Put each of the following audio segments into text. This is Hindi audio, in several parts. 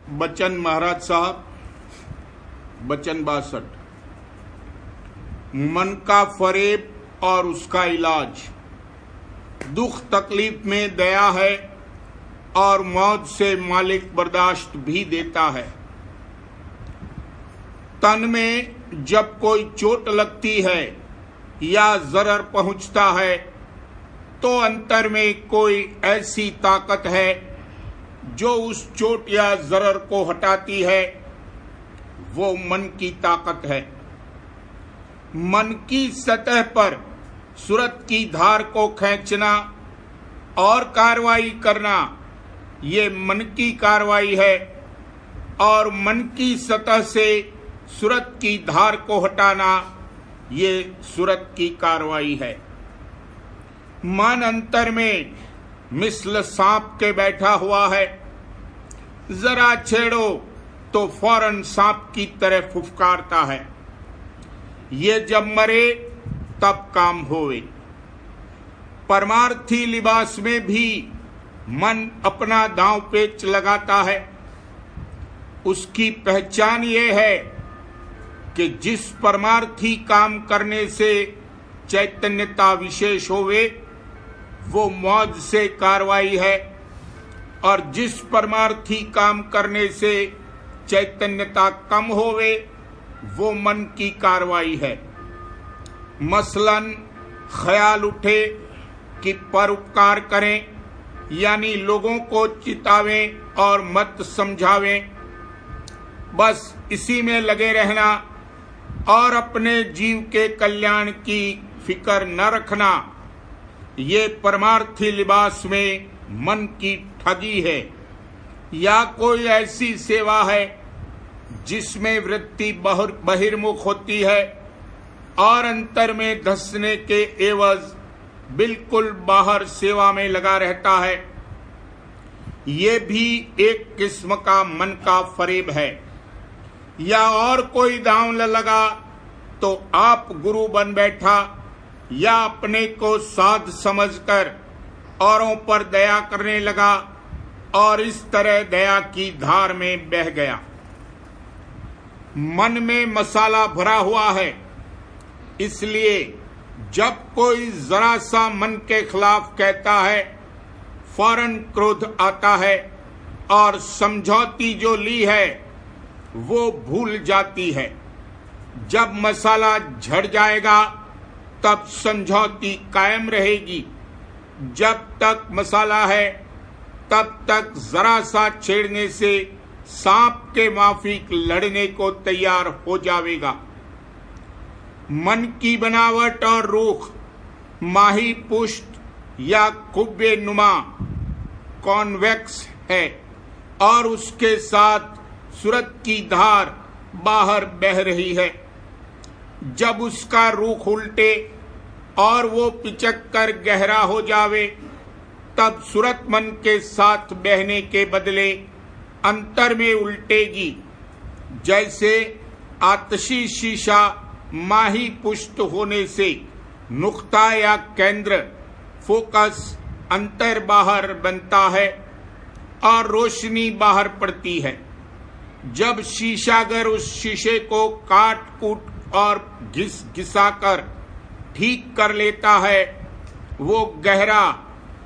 बच्चन महाराज साहब, बच्चन 62। मन का फरेब और उसका इलाज। दुख तकलीफ में दया है और मौत से मालिक बर्दाश्त भी देता है। तन में जब कोई चोट लगती है या जरर पहुंचता है तो अंतर में कोई ऐसी ताकत है जो उस चोट या जरर को हटाती है। वो मन की ताकत है। मन की सतह पर सूरत की धार को खींचना और कार्रवाई करना, ये मन की कार्रवाई है। और मन की सतह से सूरत की धार को हटाना, ये सूरत की कार्रवाई है। मन अंतर में मिसल सांप के बैठा हुआ है। जरा छेड़ो तो फौरन सांप की तरह फुफकारता है। ये जब मरे तब काम होवे। परमार्थी लिबास में भी मन अपना दांव पेच लगाता है। उसकी पहचान ये है कि जिस परमार्थी काम करने से चैतन्यता विशेष होवे वो मौज से कार्रवाई है, और जिस परमार्थी काम करने से चैतन्यता कम होवे वो मन की कार्रवाई है। मसलन ख्याल उठे कि परोपकार करें, यानी लोगों को चितावें और मत समझावें। बस इसी में लगे रहना और अपने जीव के कल्याण की फिक्र न रखना, ये परमार्थी लिबास में मन की ठगी है। या कोई ऐसी सेवा है जिसमें वृत्ति बहिर्मुख होती है और अंतर में धंसने के एवज बिल्कुल बाहर सेवा में लगा रहता है। ये भी एक किस्म का मन का फरेब है। या और कोई दांव न लगा तो आप गुरु बन बैठा, या अपने को साध समझकर औरों पर दया करने लगा और इस तरह दया की धार में बह गया। मन में मसाला भरा हुआ है, इसलिए जब कोई जरा सा मन के खिलाफ कहता है फौरन क्रोध आता है और समझौती जो ली है वो भूल जाती है। जब मसाला झड़ जाएगा तब समझौती कायम रहेगी। जब तक मसाला है तब तक जरा सा छेड़ने से सांप के माफिक लड़ने को तैयार हो जाएगा। मन की बनावट और रुख माही पुष्ट या कुब्बे नुमा कॉन्वेक्स है और उसके साथ सूरत की धार बाहर बह रही है। जब उसका रुख उल्टे और वो पिचक कर गहरा हो जावे तब सूरत मन के साथ बहने के बदले अंतर में उल्टेगी। जैसे आतशी शीशा माही पुष्ट होने से नुक्ता या केंद्र फोकस अंतर बाहर बनता है और रोशनी बाहर पड़ती है। जब शीशागर उस शीशे को काट कूट और घिसा-कर ठीक कर लेता है वो गहरा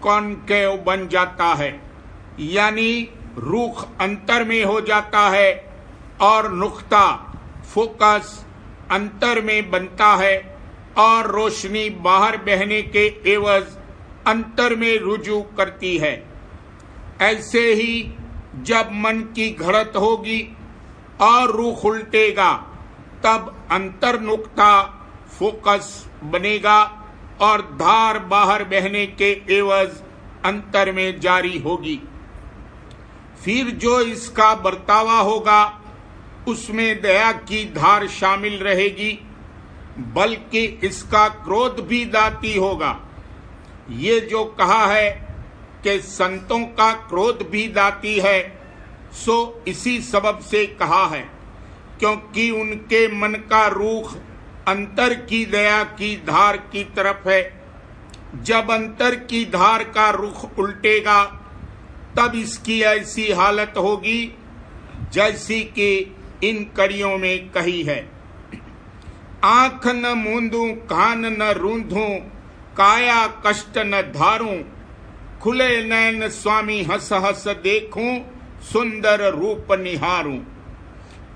कॉनकेव बन जाता है, यानी रुख अंतर में हो जाता है और नुक्ता फोकस अंतर में बनता है और रोशनी बाहर बहने के एवज अंतर में रुजू करती है। ऐसे ही जब मन की घड़त होगी और रुख उल्टेगा तब अंतर नुक्ता फोकस बनेगा और धार बाहर बहने के एवज अंतर में जारी होगी। फिर जो इसका बर्तावा होगा उसमें दया की धार शामिल रहेगी, बल्कि इसका क्रोध भी दाती होगा। ये जो कहा है कि संतों का क्रोध भी दाती है, सो इसी सबब से कहा है क्योंकि उनके मन का रुख अंतर की दया की धार की तरफ है। जब अंतर की धार का रुख उल्टेगा तब इसकी ऐसी हालत होगी जैसी कि इन कड़ियों में कही है। आंख न मूंदूं, कान न रूंधूं, काया कष्ट न धारूं, खुले नैन स्वामी हंस हंस देखूं, सुंदर रूप निहारूं।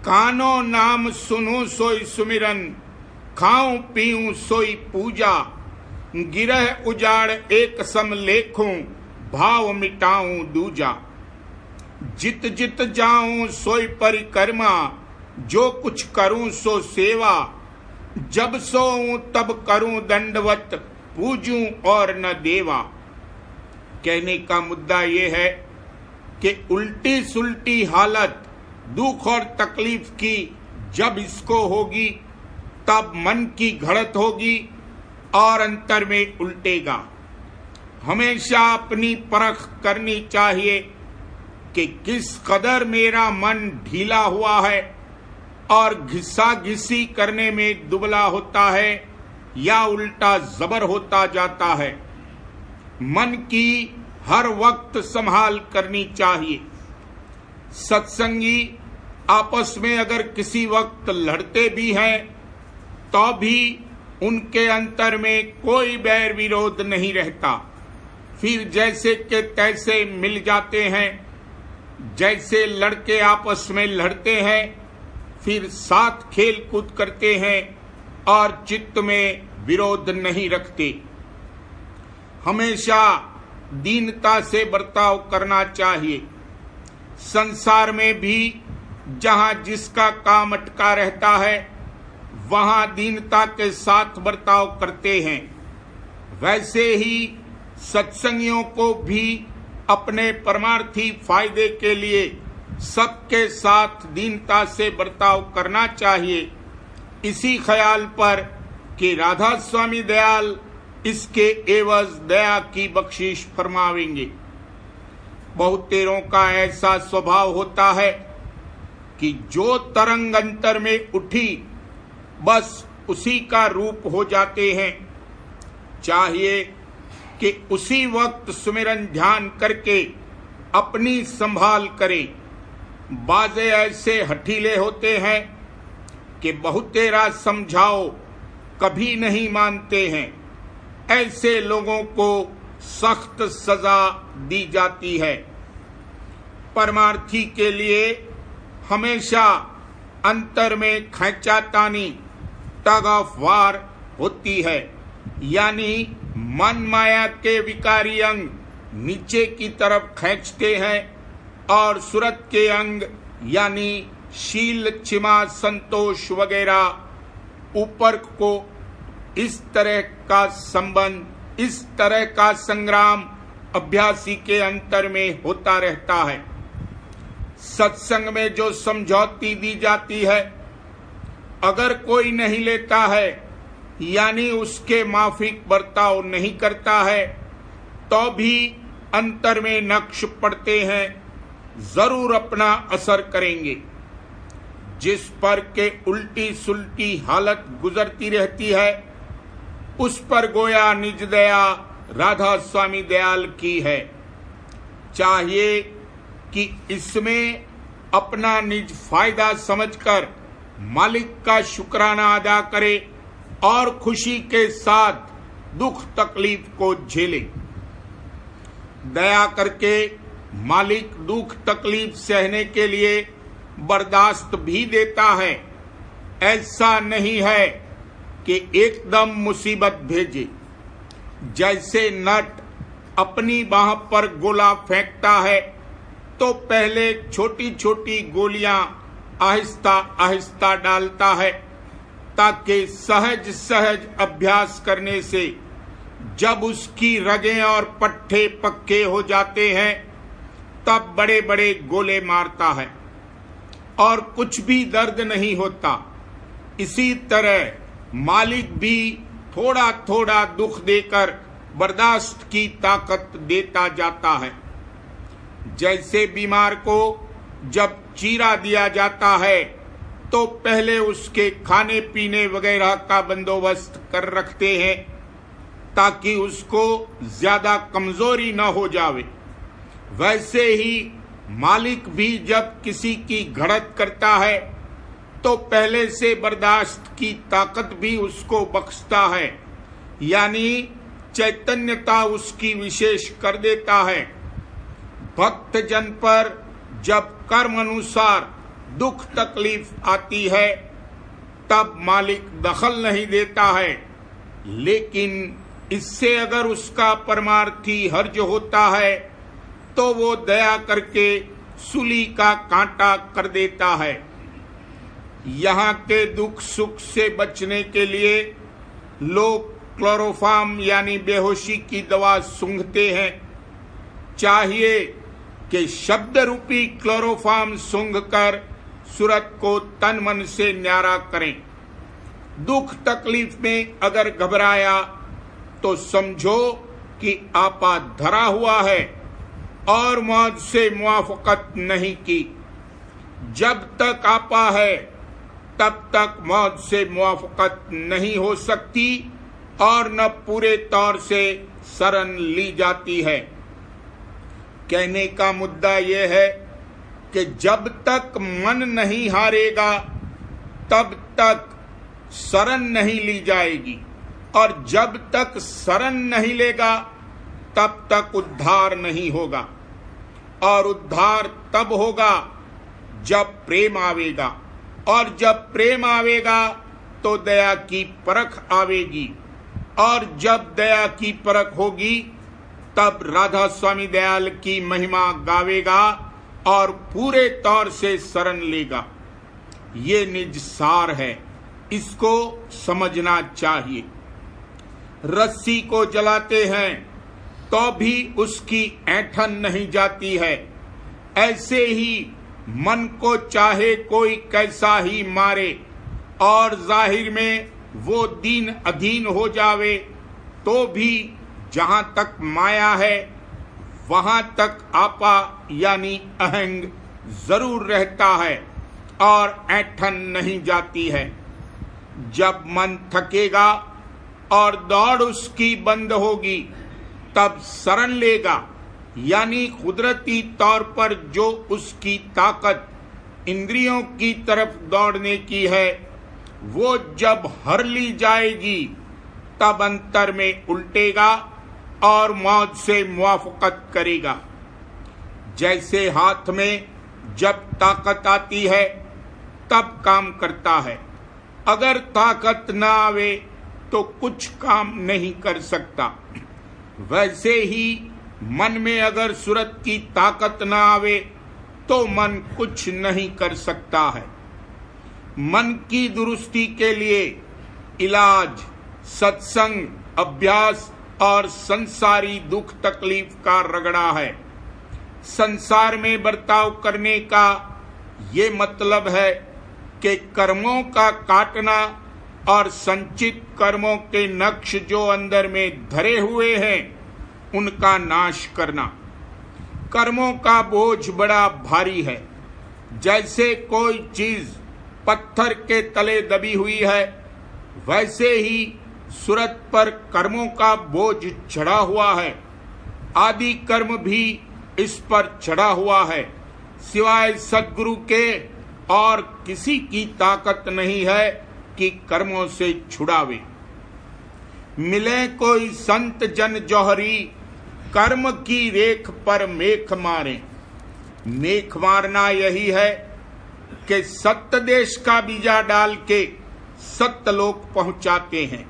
कानो नाम सुनूं सोई सुमिरन, खाऊं पीऊं सोई पूजा, गिरह उजाड़ एक सम लेखूं, भाव मिटाऊं दूजा। जित जित जाऊं सोई परिक्रमा, जो कुछ करूं सो सेवा, जब सोऊं तब करूं दंडवत, पूजूं और न देवा। कहने का मुद्दा ये है कि उल्टी सुल्टी हालत, दुख और तकलीफ की जब इसको होगी तब मन की घड़त होगी और अंतर में उल्टेगा। हमेशा अपनी परख करनी चाहिए कि किस कदर मेरा मन ढीला हुआ है और घिसा घिसी करने में दुबला होता है या उल्टा जबर होता जाता है। मन की हर वक्त संभाल करनी चाहिए। सत्संगी आपस में अगर किसी वक्त लड़ते भी हैं तो भी उनके अंतर में कोई बैर विरोध नहीं रहता। फिर जैसे के तैसे मिल जाते हैं, जैसे लड़के आपस में लड़ते हैं, फिर साथ खेल कूद करते हैं और चित्त में विरोध नहीं रखते। हमेशा दीनता से बर्ताव करना चाहिए। संसार में भी जहां जिसका काम अटका रहता है वहां दीनता के साथ बर्ताव करते हैं। वैसे ही सत्संगियों को भी अपने परमार्थी फायदे के लिए सबके साथ दीनता से बर्ताव करना चाहिए, इसी ख्याल पर कि राधा स्वामी दयाल इसके एवज दया की बख्शिश फरमावेंगे। बहुतेरों का ऐसा स्वभाव होता है कि जो तरंग अंतर में उठी बस उसी का रूप हो जाते हैं। चाहिए कि उसी वक्त सुमिरन ध्यान करके अपनी संभाल करें। बाजे ऐसे हठीले होते हैं कि बहुतेरा समझाओ कभी नहीं मानते हैं। ऐसे लोगों को सख्त सजा दी जाती है। परमार्थी के लिए हमेशा अंतर में खैंचातानी, टग ऑफ वार होती है, यानी मन माया के विकारी अंग नीचे की तरफ खींचते हैं और सूरत के अंग यानी शील, क्षमा, संतोष वगैरह ऊपर को। इस तरह का संबंध, इस तरह का संग्राम अभ्यासी के अंतर में होता रहता है। सत्संग में जो समझौती दी जाती है, अगर कोई नहीं लेता है यानी उसके माफिक बर्ताव नहीं करता है तो भी अंतर में नक्श पड़ते हैं, जरूर अपना असर करेंगे। जिस पर के उल्टी सुल्टी हालत गुजरती रहती है उस पर गोया निज दया राधा स्वामी दयाल की है। चाहिए कि इसमें अपना निज फायदा समझकर मालिक का शुक्राना अदा करे और खुशी के साथ दुख तकलीफ को झेले। दया करके मालिक दुख तकलीफ सहने के लिए बर्दाश्त भी देता है। ऐसा नहीं है कि एकदम मुसीबत भेजे। जैसे नट अपनी बाह पर गोला फेंकता है तो पहले छोटी छोटी गोलियां आहिस्ता आहिस्ता डालता है, ताकि सहज सहज अभ्यास करने से जब उसकी रगें और पट्टे पक्के हो जाते हैं तब बड़े बड़े गोले मारता है और कुछ भी दर्द नहीं होता। इसी तरह मालिक भी थोड़ा थोड़ा दुख देकर बर्दाश्त की ताकत देता जाता है। जैसे बीमार को जब चीरा दिया जाता है तो पहले उसके खाने पीने वगैरह का बंदोबस्त कर रखते हैं ताकि उसको ज्यादा कमजोरी न हो जावे। वैसे ही मालिक भी जब किसी की घड़त करता है तो पहले से बर्दाश्त की ताकत भी उसको बख्शता है, यानी चैतन्यता उसकी विशेष कर देता है। भक्त जन पर जब कर्म अनुसार दुख तकलीफ आती है तब मालिक दखल नहीं देता है, लेकिन इससे अगर उसका परमार्थी हर्ज होता है तो वो दया करके सूली का कांटा कर देता है। यहाँ के दुख सुख से बचने के लिए लोग क्लोरोफार्म यानी बेहोशी की दवा सूंघते हैं। चाहिए कि शब्द रूपी क्लोरोफार्म सूंघकर सूरत को तन मन से न्यारा करें। दुख तकलीफ में अगर घबराया तो समझो कि आपा धरा हुआ है और मौत से मुआफकत नहीं की। जब तक आपा है तब तक मौत से मुआफकत नहीं हो सकती और न पूरे तौर से शरण ली जाती है। कहने का मुद्दा यह है कि जब तक मन नहीं हारेगा तब तक शरण नहीं ली जाएगी, और जब तक शरण नहीं लेगा तब तक उद्धार नहीं होगा। और उद्धार तब होगा जब प्रेम आवेगा, और जब प्रेम आवेगा तो दया की परख आवेगी, और जब दया की परख होगी तब राधा स्वामी दयाल की महिमा गावेगा और पूरे तौर से शरण लेगा। ये निज सार है, इसको समझना चाहिए। रस्सी को जलाते हैं तो भी उसकी ऐंठन नहीं जाती है। ऐसे ही मन को चाहे कोई कैसा ही मारे और जाहिर में वो दीन अधीन हो जावे तो भी जहां तक माया है वहां तक आपा यानी अहंग जरूर रहता है और ऐंठन नहीं जाती है। जब मन थकेगा और दौड़ उसकी बंद होगी तब शरण लेगा, यानी कुदरती तौर पर जो उसकी ताकत इंद्रियों की तरफ दौड़ने की है वो जब हर ली जाएगी तब अंतर में उल्टेगा और मौत से मुआफकत करेगा। जैसे हाथ में जब ताकत आती है तब काम करता है, अगर ताकत न आवे तो कुछ काम नहीं कर सकता। वैसे ही मन में अगर सूरत की ताकत न आवे तो मन कुछ नहीं कर सकता है। मन की दुरुस्ती के लिए इलाज, सत्संग, अभ्यास और संसारी दुख तकलीफ का रगड़ा है। संसार में बर्ताव करने का ये मतलब है कि कर्मों का काटना और संचित कर्मों के नक्श जो अंदर में धरे हुए हैं उनका नाश करना। कर्मों का बोझ बड़ा भारी है। जैसे कोई चीज पत्थर के तले दबी हुई है, वैसे ही सूरत पर कर्मों का बोझ चढ़ा हुआ है। आदि कर्म भी इस पर चढ़ा हुआ है। सिवाय सद्गुरु के और किसी की ताकत नहीं है कि कर्मों से छुड़ावे। मिले कोई संत जन जौहरी, कर्म की रेख पर मेख मारे। मेख मारना यही है कि सत्य देश का बीजा डाल के सत्य लोक पहुंचाते हैं।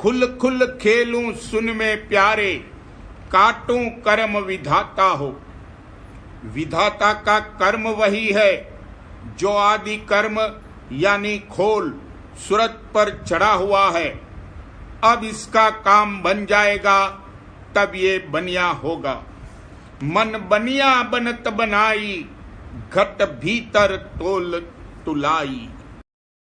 खुल खुल खेलूं सुन में प्यारे, काटूं कर्म विधाता हो। विधाता का कर्म वही है जो आदि कर्म यानी खोल सूरत पर चढ़ा हुआ है। अब इसका काम बन जाएगा तब ये बनिया होगा। मन बनिया बनत बनाई, घट भीतर तोल तुलाई।